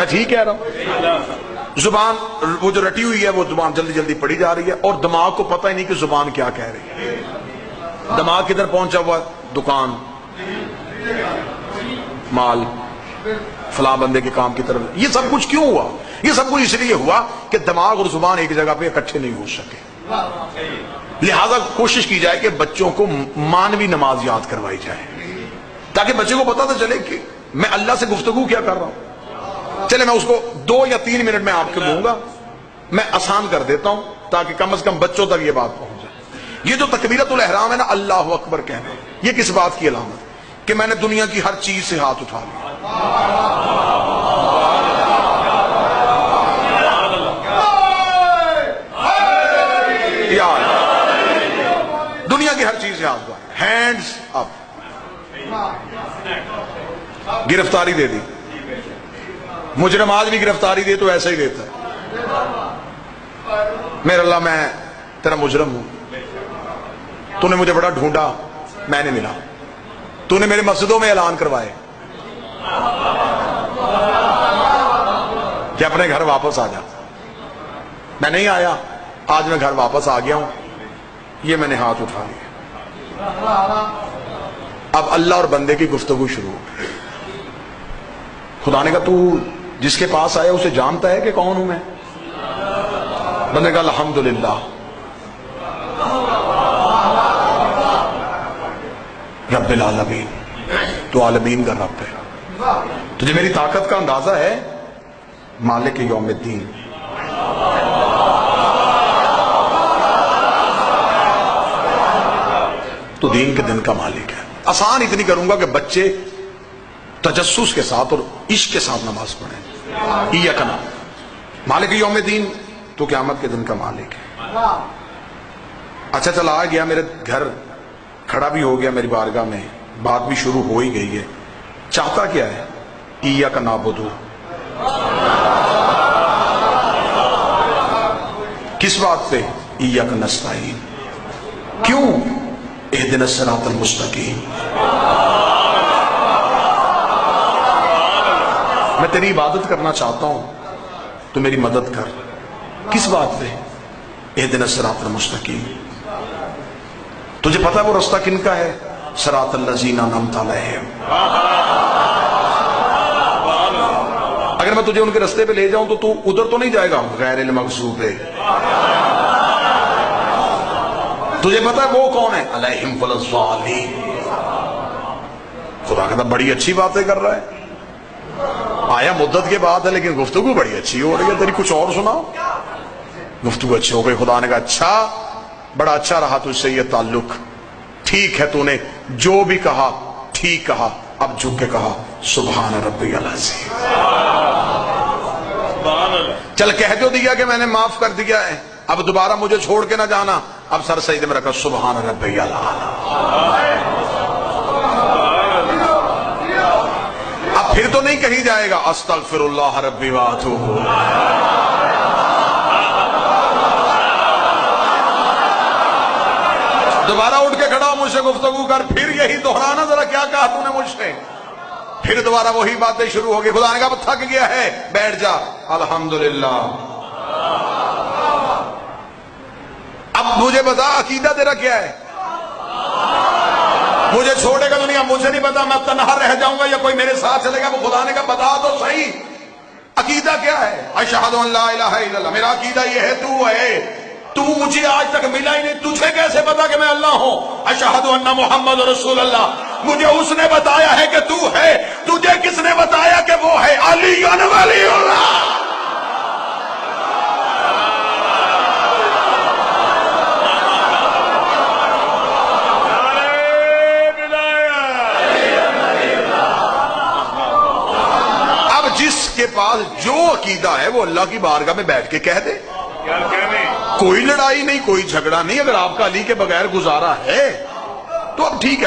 میں ٹھیک کہہ رہا ہوں؟ زبان وہ جو رٹی ہوئی ہے وہ زبان جلدی جلدی پڑھی جا رہی ہے اور دماغ کو پتہ ہی نہیں کہ زبان کیا کہہ رہی ہے. دماغ کدھر پہنچا ہوا؟ دکان، مال، فلاں بندے کے کام کی طرف. یہ سب کچھ کیوں ہوا؟ یہ سب کچھ اس لیے ہوا کہ دماغ اور زبان ایک جگہ پہ اکٹھے نہیں ہو سکے. لہذا کوشش کی جائے کہ بچوں کو مانوی نماز یاد کروائی جائے تاکہ بچے کو پتہ تو چلے کہ میں اللہ سے گفتگو کیا کر رہا ہوں. چلے میں اس کو 2 یا 3 منٹ میں آپ کو دوں گا، میں آسان کر دیتا ہوں تاکہ کم از کم بچوں تک یہ بات پہنچ جائے. یہ جو تکبیرۃ الاحرام ہے نا، اللہ اکبر کہنا، یہ کس بات کی علامت؟ کہ میں نے دنیا کی ہر چیز سے ہاتھ اٹھا لیا. دنیا کی ہر چیز سے ہاتھ اٹھا، ہینڈز اپ. گرفتاری دے دی. مجرم آج بھی گرفتاری دے تو ایسا ہی دیتا ہے، میرے اللہ میں تیرا مجرم ہوں، تو نے مجھے بڑا ڈھونڈا، میں نے ملا، تو نے میرے مسجدوں میں اعلان کروائے کہ اپنے گھر واپس آ جا. میں نہیں آیا، آج میں گھر واپس آ گیا ہوں، یہ میں نے ہاتھ اٹھا لیا. اب اللہ اور بندے کی گفتگو شروع ہو گئی. خدا نے کہا تو جس کے پاس آیا اسے جانتا ہے کہ کون ہوں میں؟ بندے کہا الحمدللہ، رب العالمین، تو عالمین کا رب ہے، تجھے میری طاقت کا اندازہ ہے؟ مالک یوم الدین. تو دین کے دن کا مالک ہے. آسان اتنی کروں گا کہ بچے تجسس کے ساتھ اور عشق کے ساتھ نماز پڑھیں. ایاک نعبد، مالک یوم الدین، تو قیامت کے دن کا مالک ہے. اچھا چلا آ گیا میرے گھر، کھڑا بھی ہو گیا میری بارگاہ میں، بات بھی شروع ہو ہی گئی ہے. چاہتا کیا ہے؟ ایاک نعبد. کس بات پہ؟ ایاک نستعین. کیوں؟ اہدنا الصراط المستقیم. میں تیری عبادت کرنا چاہتا ہوں، تو میری مدد کر. کس بات پہ؟ اہدنا الصراط المستقیم. تجھے پتا ہے وہ رستہ کن کا ہے؟ صراط الذین انعمت علیہم. اگر میں تجھے ان کے رستے پہ لے جاؤں تو تو ادھر تو نہیں جائے گا، غیر المغضوب ہے. تجھے پتا ہے وہ کون ہے؟ علیہم ولا الضالین. خدا کہتا بڑی اچھی باتیں کر رہا ہے، آیا مدت کے بعد ہے لیکن گفتگو بڑی اچھی ہو رہی ہے تیری، کچھ اور سناؤ. گفتگو اچھی ہو گئی. خدا نے کہا اچھا، بڑا اچھا رہا تجھ سے یہ تعلق، ٹھیک ہے تو نے جو بھی کہا ٹھیک کہا. اب جھک کے کہا سبحان ربی العظیم. چل کہہ جو دیا کہ میں نے معاف کر دیا ہے، اب دوبارہ مجھے چھوڑ کے نہ جانا. اب سر سجدے میں رکھا سبحان ربی الاعلی. اب پھر تو نہیں کہی جائے گا استغفر اللہ ربی واتوب. دوبارہ اٹھ کے کھڑا مجھ سے گفتگو کر، پھر یہی دہرانا ذرا کیا کہا تو نے مجھ سے. پھر دوبارہ وہی باتیں شروع ہو گئی. خدا نے کہا تھک گیا ہے بیٹھ جا. الحمدللہ. اب مجھے بتا عقیدہ تیرا کیا ہے؟ مجھے چھوڑے گا دنیا، مجھے نہیں پتا میں تنہا رہ جاؤں گا یا کوئی میرے ساتھ چلے گا. وہ خدا نے کہا بتا تو صحیح عقیدہ کیا ہے؟ اشہد ان لا الہ الا اللہ. میرا عقیدہ یہ ہے تو ہے. تو مجھے آج تک ملا ہی نہیں، تجھے کیسے پتا کہ میں اللہ ہوں؟ اشہد ان محمد رسول اللہ. مجھے اس نے بتایا ہے کہ تو ہے. تجھے کس نے بتایا کہ وہ ہے؟ علی ولی اللہ. کے پاس جو عقیدہ ہے وہ اللہ کی بارگاہ میں بیٹھ کے کہہ دے. کوئی لڑائی نہیں، کوئی جھگڑا نہیں. اگر آپ کا علی کے بغیر گزارا ہے تو اب ٹھیک ہے.